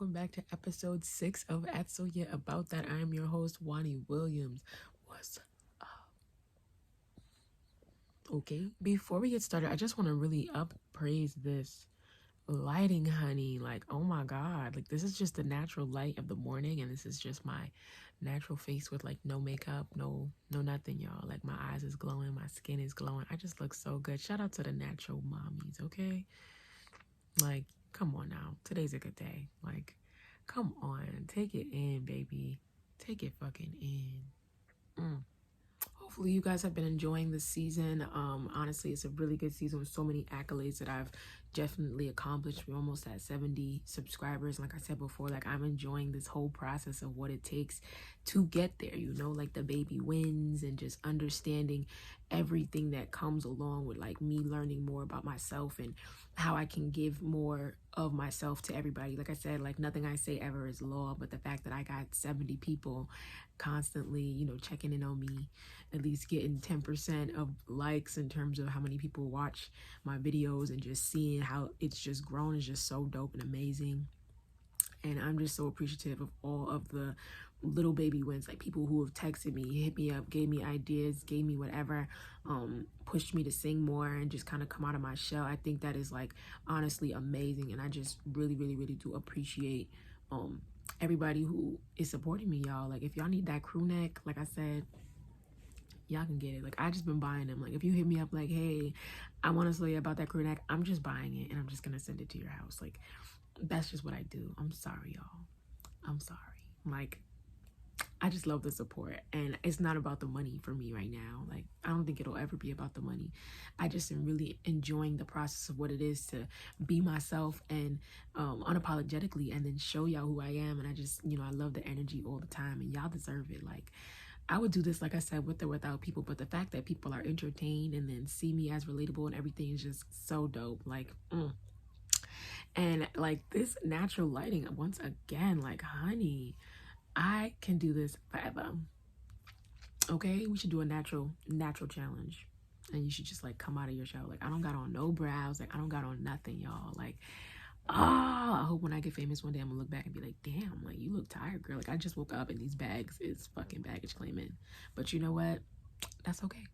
welcome back to episode 6 of At So Yeah About That. I am your host, Wani Williams. What's up? Okay, before we get started, I just want to really praise this lighting, honey. Like, oh my god, like this is just the natural light of the morning, and this is just my natural face with like no makeup, no nothing, y'all. Like my eyes is glowing, my skin is glowing. I just look so good. Shout out to the natural mommies, okay? Like, come on now, today's a good day. Like, come on, take it in, baby. Take it fucking in. Hopefully you guys have been enjoying this season. Honestly, it's a really good season with so many accolades that I've definitely accomplished. We're almost at 70 subscribers. Like I said before, like I'm enjoying this whole process of what it takes to get there, you know, like the baby wins and just understanding everything that comes along with like me learning more about myself and how I can give more of myself to everybody. Like I said, like nothing I say ever is law, but the fact that I got 70 people constantly, you know, checking in on me, at least getting 10% of likes in terms of how many people watch my videos, and just seeing how it's just grown is just so dope and amazing. And I'm just so appreciative of all of the little baby wins, like people who have texted me, hit me up, gave me ideas, gave me whatever, pushed me to sing more and just kind of come out of my shell. I think that is like honestly amazing, and I just really do appreciate everybody who is supporting me, y'all. Like if y'all need that crew neck, like I said, y'all can get it. Like I just been buying them. Like if you hit me up like, hey, I want to tell you about that crew neck, I'm just buying it and I'm just gonna send it to your house. Like that's just what I do. I'm sorry, y'all. I'm sorry. Like I just love the support, and it's not about the money for me right now. Like I don't think it'll ever be about the money. I just am really enjoying the process of what it is to be myself and unapologetically, and then show y'all who I am. And I just, you know, I love the energy all the time, and y'all deserve it. Like I would do this, like I said, with or without people, but the fact that people are entertained and then see me as relatable and everything is just so dope. Like and like this natural lighting, once again, like honey, I can do this forever. Okay, we should do a natural challenge, and you should just like come out of your shell. Like I don't got on no brows, like I don't got on nothing, y'all. Like I hope when I get famous one day I'm gonna look back and be like, damn, like you look tired, girl. Like I just woke up and these bags is fucking baggage claiming. But you know what, that's okay.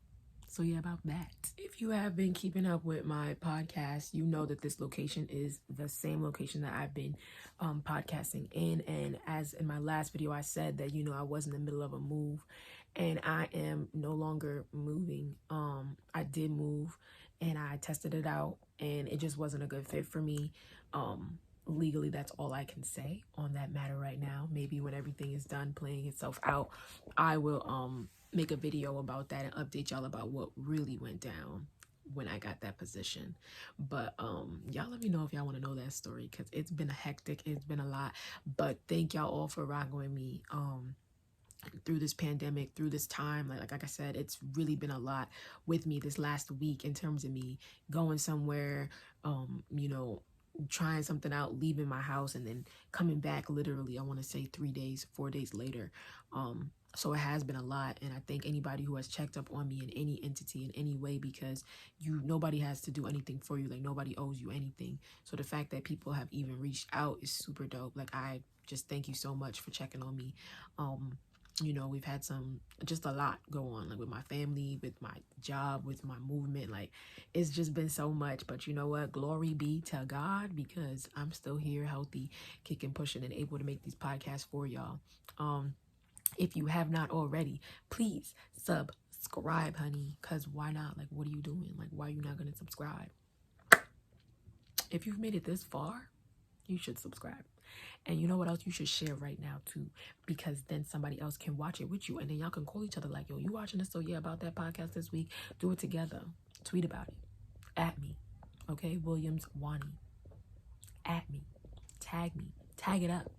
So yeah, about that. If you have been keeping up with my podcast, you know that this location is the same location that I've been podcasting in. And as in my last video, I said that, you know, I was in the middle of a move, and I am no longer moving. I did move, and I tested it out, and it just wasn't a good fit for me. Legally, that's all I can say on that matter right now. Maybe when everything is done playing itself out, I will make a video about that and update y'all about what really went down when I got that position. But y'all let me know if y'all want to know that story, because it's been a hectic, it's been a lot. But thank y'all all for rocking with me through this pandemic, through this time. Like I said, it's really been a lot with me this last week in terms of me going somewhere, you know, trying something out, leaving my house, and then coming back literally, I want to say 4 days later. So it has been a lot, and I thank anybody who has checked up on me in any entity in any way, because nobody has to do anything for you. Like nobody owes you anything. So the fact that people have even reached out is super dope. Like I just thank you so much for checking on me. You know, we've had just a lot go on, like with my family, with my job, with my movement. Like it's just been so much. But you know what, glory be to God, because I'm still here, healthy, kicking, pushing, and able to make these podcasts for y'all. If you have not already, please subscribe, honey, because why not? Like what are you doing? Like why are you not going to subscribe? If you've made it this far, you should subscribe. And you know what else? You should share right now too, because then somebody else can watch it with you, and then y'all can call each other like, yo, you watching this? So yeah, about that podcast this week, do it together. Tweet about it at me, okay? Williams Wani, at me, tag it up,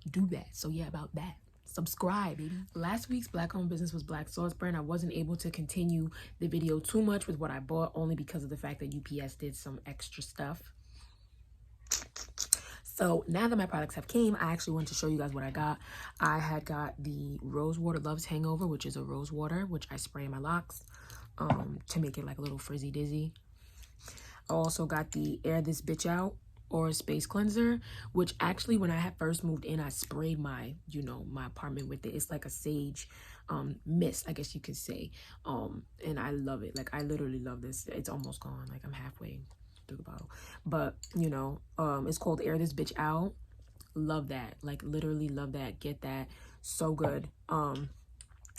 do that. So yeah, about that. Subscribe, baby. Last week's black owned business was Black Sauce Brand. I wasn't able to continue the video too much with what I bought, only because of the fact that UPS did some extra stuff. So now that my products have came, I actually wanted to show you guys what I got. I had got the Rose Water Loves Hangover, which is a rose water, which I spray in my locks to make it like a little frizzy dizzy. I also got the Air This Bitch Out, Aura Space Cleanser, which actually when I had first moved in, I sprayed my, my apartment with it. It's like a sage mist, I guess you could say. And I love it. Like, I literally love this. It's almost gone. Like, I'm halfway through the bottle. But, it's called Air This Bitch Out. Love that. Like, literally love that. Get that. So good.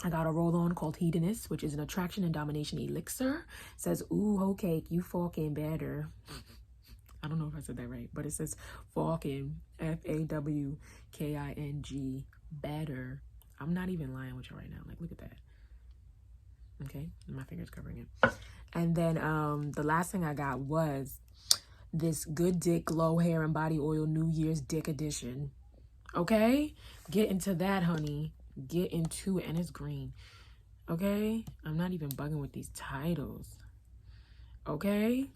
I got a roll-on called Hedonist, which is an attraction and domination elixir. It says, ooh, hoe cake, you fucking better. I don't know if I said that right, but it says Falcon, Fawking, better. I'm not even lying with you right now. Like, look at that. Okay, my finger's covering it. And then the last thing I got was this Good Dick Glow Hair and Body Oil New Year's Dick Edition. Okay, get into that, honey. Get into it, and it's green. Okay, I'm not even bugging with these titles. Okay.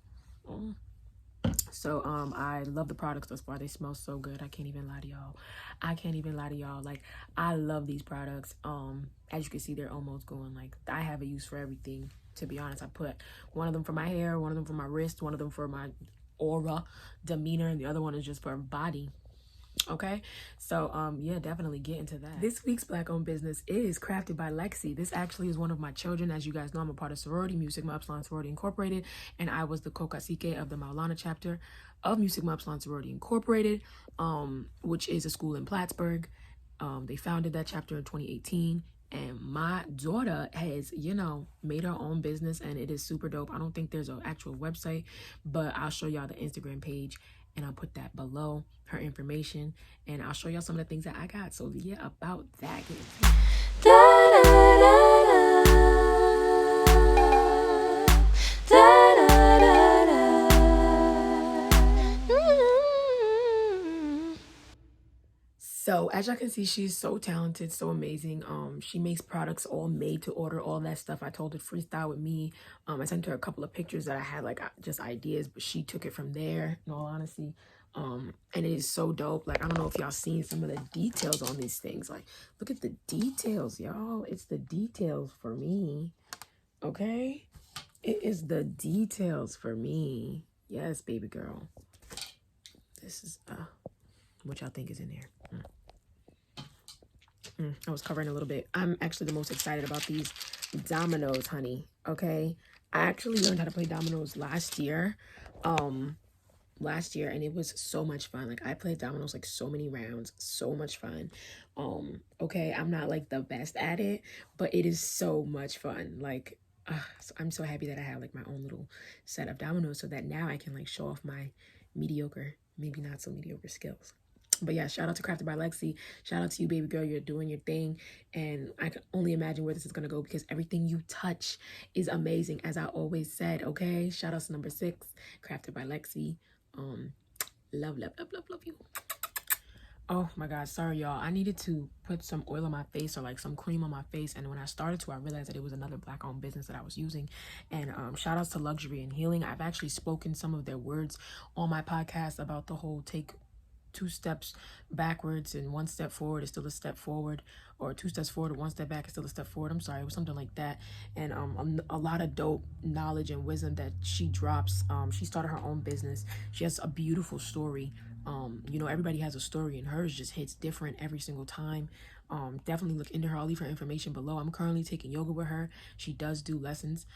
So I love the products thus far. They smell so good. I can't even lie to y'all. Like, I love these products. As you can see, they're almost going. Like, I have a use for everything, to be honest. I put one of them for my hair, one of them for my wrist, one of them for my aura, demeanor, and the other one is just for body. Okay, so yeah, definitely get into that. This week's Black owned business is Crafted by Lexi. This actually is one of my children. As you guys know, I'm a part of sorority, Mu Sigma Epsilon Sorority Incorporated, and I was the Kokasike of the Maulana chapter of Mu Sigma Epsilon Sorority Incorporated, which is a school in Plattsburgh. They founded that chapter in 2018. And my daughter has, made her own business, and it is super dope. I don't think there's an actual website, but I'll show y'all the Instagram page, and I'll put that below, her information, and I'll show y'all some of the things that I got. So yeah, about that. So as y'all can see, she's so talented, so amazing. She makes products all made to order, all that stuff. I told her freestyle with me. I sent her a couple of pictures that I had, like, just ideas, but she took it from there, in all honesty. And it is so dope. Like, I don't know if y'all seen some of the details on these things. Like, look at the details, y'all. It's the details for me. Okay? It is the details for me. Yes, baby girl. This is what y'all think is in there. I was covering a little bit. I'm actually the most excited about these dominoes, honey. Okay, I actually learned how to play dominoes last year. And it was so much fun. Like, I played dominoes like so many rounds, so much fun. Okay, I'm not like the best at it, but it is so much fun. Like, so I'm so happy that I have like my own little set of dominoes, so that now I can like show off my mediocre, maybe not so mediocre skills. But yeah, shout out to Crafted by Lexi. Shout out to you, baby girl. You're doing your thing. And I can only imagine where this is going to go, because everything you touch is amazing, as I always said, okay? Shout out to number 6, Crafted by Lexi. Love, love, love, love, love you. Oh my God, sorry y'all. I needed to put some oil on my face, or like some cream on my face. And when I started to, I realized that it was another Black owned business that I was using. And shout outs to Luxury and Healing. I've actually spoken some of their words on my podcast about the whole take 2 steps backwards and 1 step forward is still a step forward, or 2 steps forward and 1 step back is still a step forward. I'm sorry, it was something like that. And a lot of dope knowledge and wisdom that she drops. She started her own business. She has a beautiful story. Everybody has a story, and hers just hits different every single time. Definitely look into her. I'll leave her information below. I'm currently taking yoga with her. She does do lessons,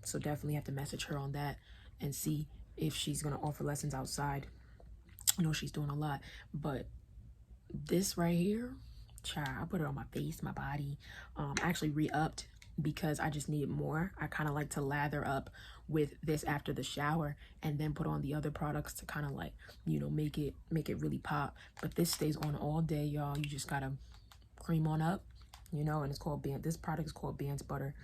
so definitely have to message her on that and see if she's gonna offer lessons outside. I know she's doing a lot, but this right here, child, I put it on my face, my body. I actually re-upped because I just needed more. I kind of like to lather up with this after the shower, and then put on the other products to kind of like, make it really pop. But this stays on all day, y'all. You just gotta cream on up, and it's called this product is called Band's Butter.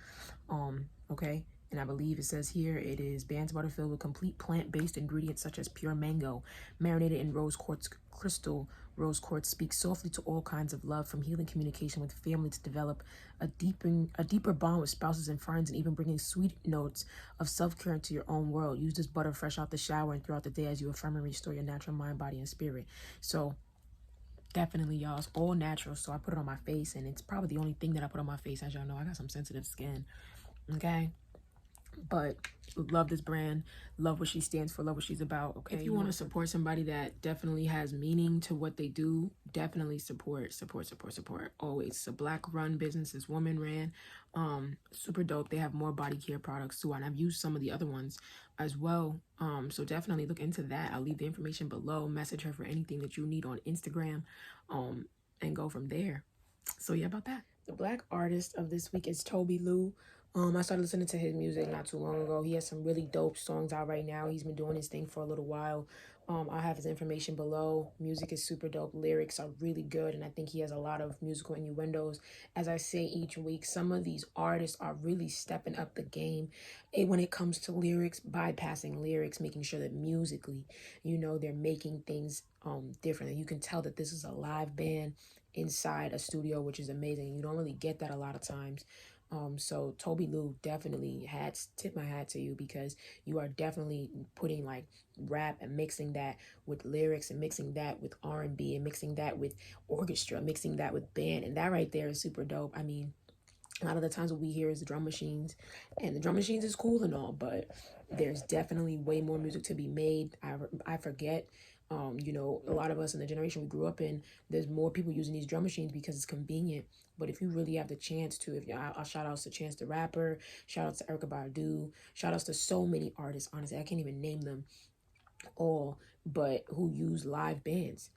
Okay. And I believe it says here it is Band's Butter filled with complete plant-based ingredients such as pure mango, marinated in rose quartz crystal. Rose quartz speaks softly to all kinds of love, from healing communication with family to develop a deeper bond with spouses and friends, and even bringing sweet notes of self-care into your own world. Use this butter fresh out the shower and throughout the day as you affirm and restore your natural mind, body, and spirit. So definitely, y'all, it's all natural. So I put it on my face, and it's probably the only thing that I put on my face. As y'all know, I got some sensitive skin. Okay. But love this brand, love what she stands for, love what she's about. Okay, if you want to support somebody that definitely has meaning to what they do, definitely support. Always. It's a black run business, it's woman ran. Super dope. They have more body care products too, and I've used some of the other ones as well. So definitely look into that. I'll leave the information below. Message her for anything that you need on Instagram, and go from there. So yeah, about that. The black artist of this week is TOBILOU. I started listening to his music not too long ago. He has some really dope songs out right now. He's been doing his thing for a little while. I'll have his information below. Music is super dope. Lyrics are really good, and I think he has a lot of musical innuendos. As I say each week, some of these artists are really stepping up the game when it comes to lyrics, bypassing lyrics, making sure that musically, they're making things different. And you can tell that this is a live band inside a studio, which is amazing. You don't really get that a lot of times. So TOBILOU, definitely tip my hat to you, because you are definitely putting like rap and mixing that with lyrics and mixing that with R&B and mixing that with orchestra, mixing that with band, and that right there is super dope. I mean, a lot of the times what we hear is the drum machines, and the drum machines is cool and all, but there's definitely way more music to be made. I forget. A lot of us in the generation we grew up in, there's more people using these drum machines because it's convenient. But if you really have the chance to, I'll shout outs to Chance the Rapper, shout outs to Erykah Badu, shout outs to so many artists. Honestly, I can't even name them all, but who use live bands.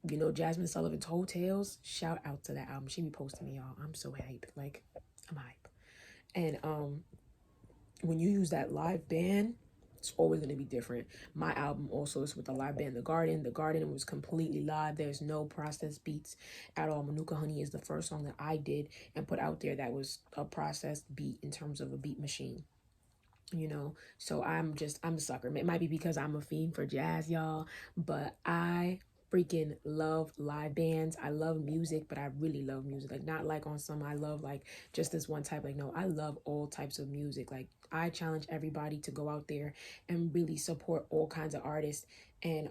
Jasmine Sullivan's Hotels, shout out to that album. She be posting me, y'all. I'm so hype. Like, I'm hype. And when you use that live band, it's always going to be different. My album also is with the live band, The Garden. The Garden was completely live. There's no processed beats at all. Manuka Honey is the first song that I did and put out there that was a processed beat in terms of a beat machine. So I'm a sucker. It might be because I'm a fiend for jazz, y'all, but I freaking love live bands. I love music, but I really love music. Like, not like on some I love like just this one type. Like, no, I love all types of music. Like, I challenge everybody to go out there and really support all kinds of artists, and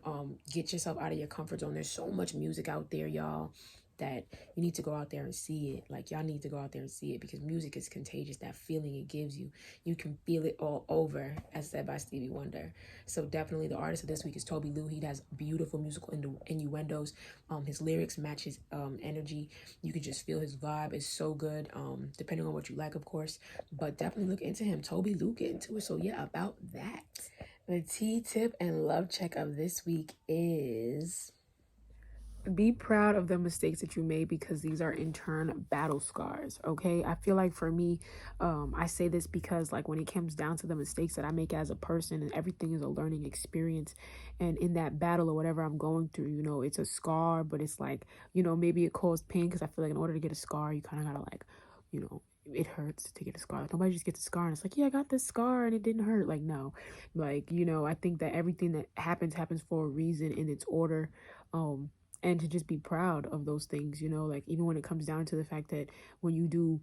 get yourself out of your comfort zone. There's so much music out there, y'all, that you need to go out there and see it. Like, y'all need to go out there and see it, because music is contagious. That feeling it gives you, you can feel it all over, as said by Stevie Wonder. So definitely the artist of this week is TOBILOU. He has beautiful musical innuendos. His lyrics match his energy. You can just feel his vibe is so good, depending on what you like, of course. But definitely look into him. TOBILOU, get into it. So yeah, about that. The tea tip and love check of this week is: be proud of the mistakes that you made, because these are in turn battle scars. Okay, I feel like for me, I say this because, like, when it comes down to the mistakes that I make as a person, and everything is a learning experience, and in that battle or whatever I'm going through, it's a scar, but it's like, maybe it caused pain, because I feel like in order to get a scar, you kind of gotta, like, it hurts to get a scar. Like, nobody just gets a scar and it's like, yeah, I got this scar and it didn't hurt. Like, no. Like, I think that everything that happens for a reason, in its order. And to just be proud of those things, like, even when it comes down to the fact that when you do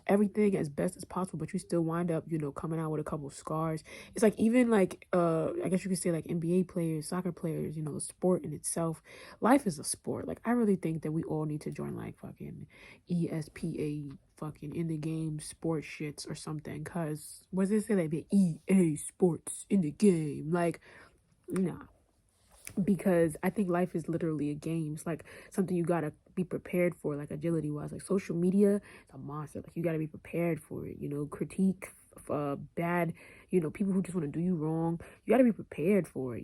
everything as best as possible, but you still wind up, coming out with a couple of scars. It's like, even like, I guess you could say, like, NBA players, soccer players, the sport in itself. Life is a sport. Like, I really think that we all need to join, like, fucking ESPA, fucking in the game sports shits or something. Cause what does it say? Like, EA sports in the game. Like, nah. Because I think life is literally a game. It's like something you gotta be prepared for, like, agility wise. Like, social media, it's a monster. Like, you gotta be prepared for it. Critique, bad, people who just want to do you wrong. You gotta be prepared for it.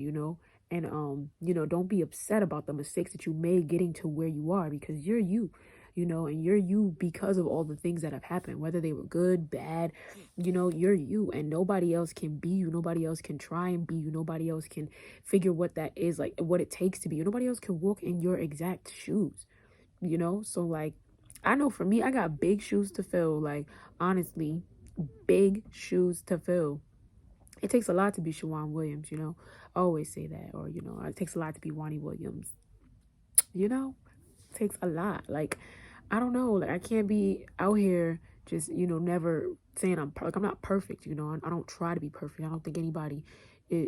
And don't be upset about the mistakes that you made getting to where you are, because you're you. And you're you because of all the things that have happened, whether they were good, bad. You're you, and nobody else can be you. Nobody else can try and be you. Nobody else can figure what that is, like, what it takes to be you. Nobody else can walk in your exact shoes. So, like, I know for me, I got big shoes to fill. Like, honestly, big shoes to fill. It takes a lot to be Shawan Williams. I always say that. Or, it takes a lot to be Wani Williams. It takes a lot. Like, I don't know. Like, I can't be out here just, never saying I'm not perfect. I don't try to be perfect. I don't think anybody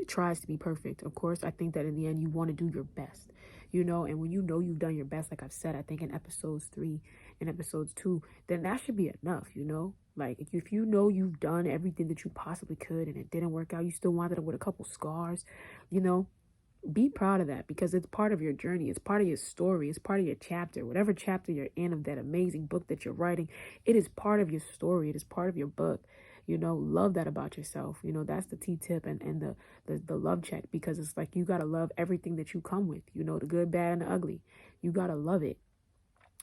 tries to be perfect. Of course, I think that in the end, you want to do your best. you know. And when you know you've done your best, like I've said, I think in episodes 3 and episodes 2, then that should be enough, you know. Like if you know you've done everything that you possibly could and it didn't work out, you still wound up with a couple scars, you know, be proud of that, because it's part of your journey. It's part of your story. It's part of your chapter. Whatever chapter you're in of that amazing book that you're writing, it is part of your story. It is part of your book. You know, love that about yourself. You know, that's the T tip and the love check, because it's like you got to love everything that you come with, you know, the good, bad, and the ugly. You got to love it.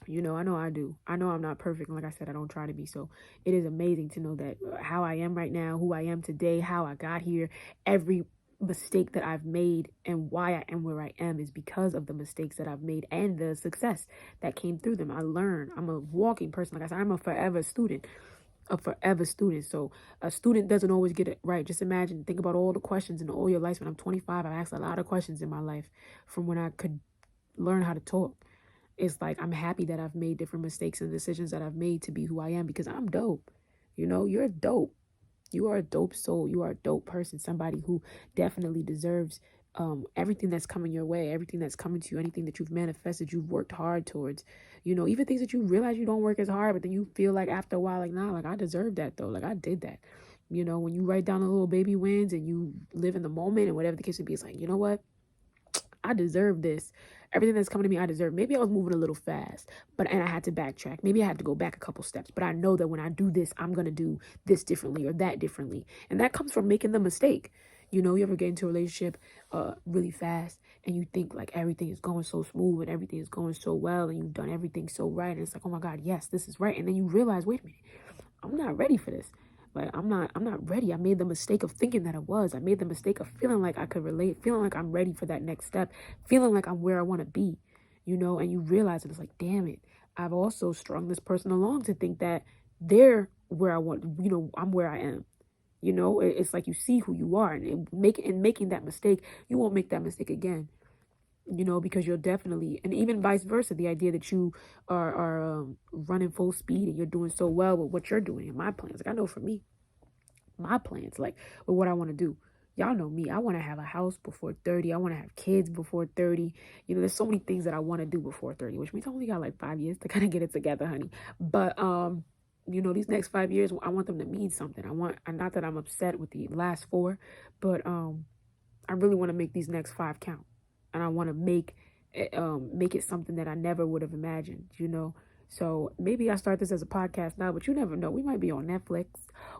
You know I do. I know I'm not perfect. And like I said, I don't try to be. So it is amazing to know that how I am right now, who I am today, how I got here, every mistake that I've made and why I am where I am is because of the mistakes that I've made and the success that came through them. I learn. I'm a walking person. Like I said, I'm a forever student. A forever student. So a student doesn't always get it right. Just imagine, think about all the questions in all your life. When I'm 25, I've asked a lot of questions in my life from when I could learn how to talk. It's like I'm happy that I've made different mistakes and decisions that I've made to be who I am, because I'm dope. You know, you're dope. You are a dope soul. You are a dope person. Somebody who definitely deserves everything that's coming your way, everything that's coming to you, anything that you've manifested, you've worked hard towards. You know, even things that you realize you don't work as hard, but then you feel like after a while, like, nah, like I deserve that though. Like I did that. You know, when you write down the little baby wins and you live in the moment and whatever the case would be, it's like, you know what? I deserve this. Everything that's coming to me, I deserve. Maybe I was moving a little fast, and I had to backtrack. Maybe I had to go back a couple steps, but I know that when I do this, I'm going to do this differently or that differently. And that comes from making the mistake. You know, you ever get into a relationship really fast and you think like everything is going so smooth and everything is going so well and you've done everything so right. And it's like, oh my God, yes, this is right. And then you realize, wait a minute, I'm not ready for this. Like I'm not ready. I made the mistake of thinking that I was. I made the mistake of feeling like I could relate, feeling like I'm ready for that next step, feeling like I'm where I want to be, you know, and you realize it. It's like, damn it, I've also strung this person along to think that they're where I want, you know, I'm where I am. You know, it's like you see who you are, and making that mistake, you won't make that mistake again. You know, because you're definitely, and even vice versa, the idea that you are running full speed and you're doing so well with what you're doing. And my plans, like I know for me, my plans, like with what I want to do. Y'all know me. I want to have a house before 30. I want to have kids before 30. You know, there's so many things that I want to do before 30, which means I only got like 5 years to kind of get it together, honey. But you know, these next 5 years, I want them to mean something. Not that I'm upset with the last 4, but I really want to make these next 5 count. And I want to make it something that I never would have imagined, you know. So maybe I start this as a podcast now, but you never know. We might be on Netflix.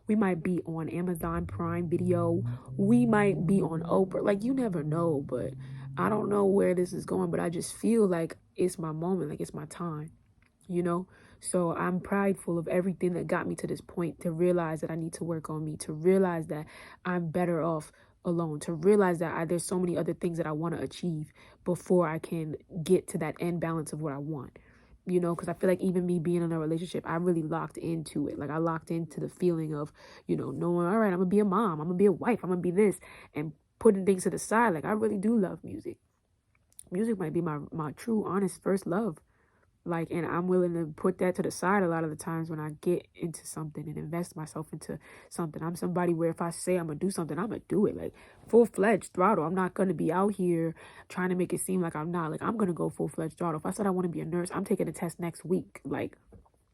We might be on Amazon Prime Video. We might be on Oprah. Like, you never know, but I don't know where this is going, but I just feel like it's my moment, like it's my time, you know. So I'm prideful of everything that got me to this point, to realize that I need to work on me, to realize that I'm better off alone, to realize that there's so many other things that I want to achieve before I can get to that end balance of what I want. You know, because I feel like even me being in a relationship, I really locked into it. Like I locked into the feeling of, you know, knowing, all right, I'm going to be a mom, I'm going to be a wife, I'm going to be this, and putting things to the side. Like I really do love music. Music might be my true, honest first love. Like, and I'm willing to put that to the side a lot of the times when I get into something and invest myself into something. I'm somebody where if I say I'm going to do something, I'm going to do it. Like, full-fledged throttle. I'm not going to be out here trying to make it seem like I'm not. Like, I'm going to go full-fledged throttle. If I said I want to be a nurse, I'm taking a test next week. Like,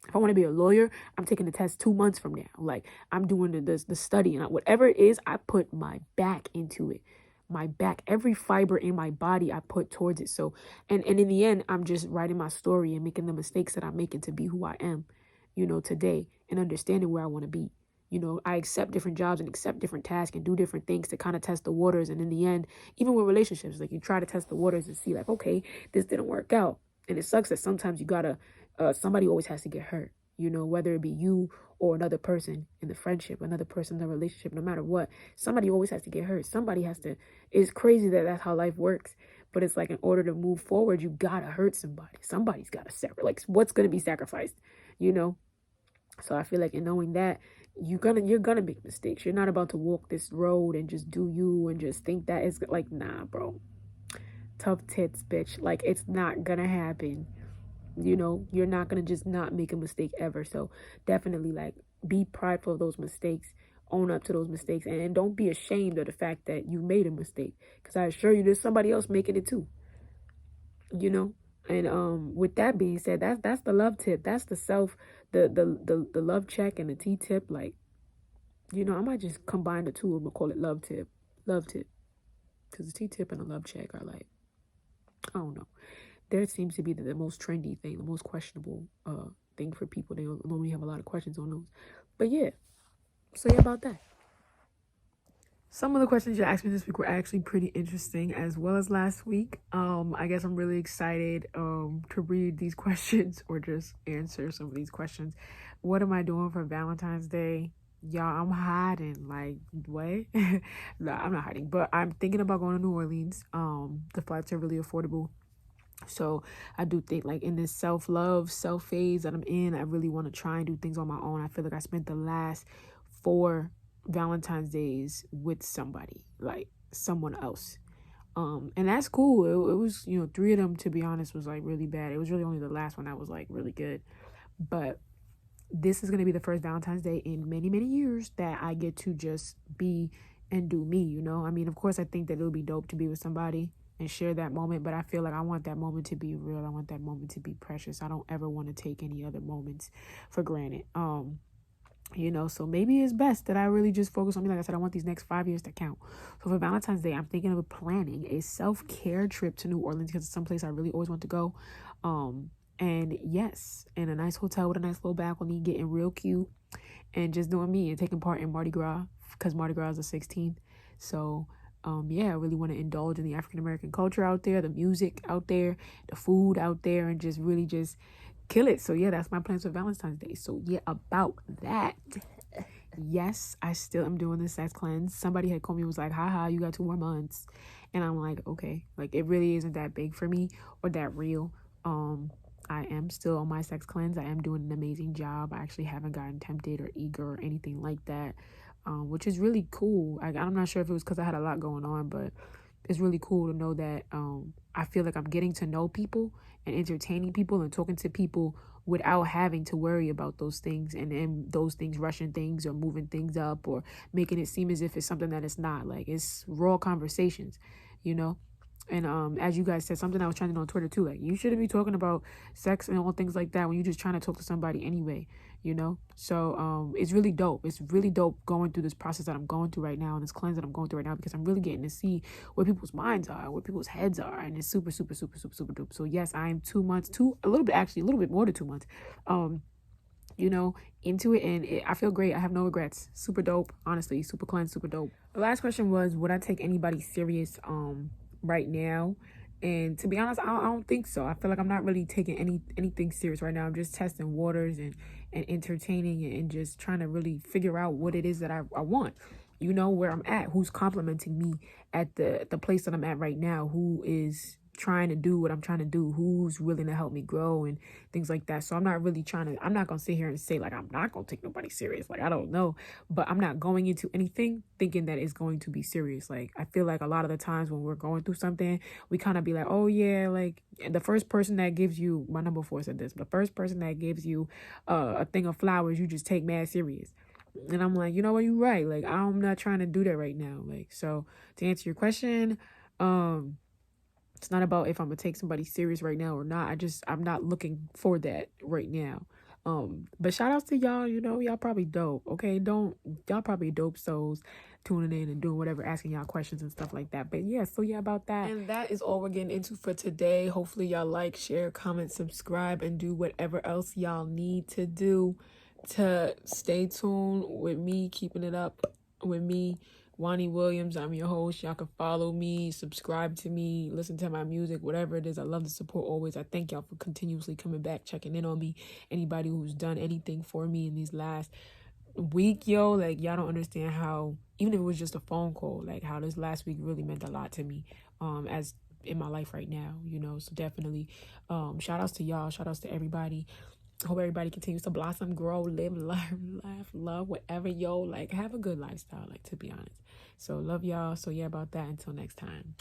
if I want to be a lawyer, I'm taking the test 2 months from now. Like, I'm doing the study. And whatever it is, I put my back into it. My back, every fiber in my body I put towards it. So and in the end, I'm just writing my story and making the mistakes that I'm making to be who I am, you know, today, and understanding where I want to be. You know, I accept different jobs and accept different tasks and do different things to kind of test the waters. And in the end, even with relationships, like you try to test the waters and see like, okay, this didn't work out. And it sucks that sometimes you gotta somebody always has to get hurt, you know, whether it be you or another person in the friendship, another person in the relationship, no matter what, somebody always has to get hurt. Somebody has to, it's crazy that that's how life works. But it's like, in order to move forward, you gotta hurt somebody. Somebody's gotta separate. Like, what's gonna be sacrificed, you know? So I feel like in knowing that, you're gonna make mistakes. You're not about to walk this road and just do you and just think that it's like, nah, bro. Tough tits, bitch. Like, it's not gonna happen. You know, you're not going to just not make a mistake ever. So definitely, like, be prideful of those mistakes, own up to those mistakes, and don't be ashamed of the fact that you made a mistake, because I assure you there's somebody else making it too. you know. And with that being said, that's the love tip. That's the self, the love check and the T tip. Like, you know, I might just combine the two of them and call it love tip, because the T tip and the love check are like, I don't know. There seems to be the most trendy thing, the most questionable thing for people. They normally have a lot of questions on those. But yeah, so yeah, about that. Some of the questions you asked me this week were actually pretty interesting, as well as last week. I guess I'm really excited to read these questions or just answer some of these questions. What am I doing for Valentine's Day? Y'all, I'm hiding. Like, what? No, I'm not hiding, but I'm thinking about going to New Orleans. The flights are really affordable. So I do think, like, in this self-love, self phase that I'm in, I really want to try and do things on my own. I feel like I spent the last 4 Valentine's days with somebody, like someone else. And that's cool. It was, 3 of them, to be honest, was like really bad. It was really only the last one that was like really good. But this is going to be the first Valentine's Day in many, many years that I get to just be and do me, you know? I mean, of course, I think that it would be dope to be with somebody and share that moment, but I feel like I want that moment to be real. I want that moment to be precious. I don't ever want to take any other moments for granted. So maybe it's best that I really just focus on me. Like I said, I want these next 5 years to count. So for Valentine's Day, I'm thinking of planning a self-care trip to New Orleans because it's someplace I really always want to go. And yes, in a nice hotel with a nice little balcony, getting real cute and just doing me and taking part in Mardi Gras, because Mardi Gras is the 16th. So yeah, I really want to indulge in the African American culture out there, the music out there, the food out there, and just really just kill it. So yeah, that's my plans for Valentine's Day. So yeah, about that. Yes, I still am doing the sex cleanse. Somebody had called me and was like, haha, you got 2 more months. And I'm like, okay, like it really isn't that big for me or that real. I am still on my sex cleanse. I am doing an amazing job. I actually haven't gotten tempted or eager or anything like that, which is really cool. I'm not sure if it was because I had a lot going on, but it's really cool to know that I feel like I'm getting to know people and entertaining people and talking to people without having to worry about those things and those things rushing things or moving things up or making it seem as if it's something that it's not. Like, it's raw conversations, you know? And as you guys said, something I was trending on Twitter too, like, you shouldn't be talking about sex and all things like that when you're just trying to talk to somebody anyway, you know? So it's really dope. It's really dope going through this process that I'm going through right now and this cleanse that I'm going through right now, because I'm really getting to see where people's minds are, where people's heads are, and it's super, super, super, super, super dope. So yes, I am 2 months, a little bit more than 2 months, into it, and I feel great. I have no regrets. Super dope, honestly. Super cleanse, super dope. The last question was, would I take anybody serious right now? And to be honest, I don't think so. I feel like I'm not really taking anything serious right now. I'm just testing waters and entertaining and just trying to really figure out what it is that I want. Where I'm at, who's complimenting me at the place that I'm at right now, who is trying to do what I'm trying to do, who's willing to help me grow and things like that. So I'm not gonna sit here and say, like, I'm not gonna take nobody serious. Like, I don't know, but I'm not going into anything thinking that it's going to be serious. Like, I feel like a lot of the times when we're going through something, we kind of be like, oh yeah, like, the first person that gives you, my number 4 said this, the first person that gives you a thing of flowers, you just take mad serious. And I'm like, you know what, you're right. Like, I'm not trying to do that right now. Like, so to answer your question, it's not about if I'm gonna take somebody serious right now or not. I'm not looking for that right now. But shout outs to y'all, y'all probably dope. Okay, y'all probably dope souls tuning in and doing whatever, asking y'all questions and stuff like that. But yeah, so yeah, about that. And that is all we're getting into for today. Hopefully y'all like, share, comment, subscribe, and do whatever else y'all need to do to stay tuned with me, keeping it up with me, Wani Williams. I'm your host. Y'all can follow me, subscribe to me, listen to my music, whatever it is. I love the support always. I thank y'all for continuously coming back, checking in on me. Anybody who's done anything for me in these last week, like, y'all don't understand how, even if it was just a phone call, like, how this last week really meant a lot to me, as in my life right now, so definitely shout outs to y'all, shout outs to everybody. Hope everybody continues to blossom, grow, live, learn, laugh, love, whatever, like, have a good lifestyle, like, to be honest. So love y'all. So yeah, about that. Until next time.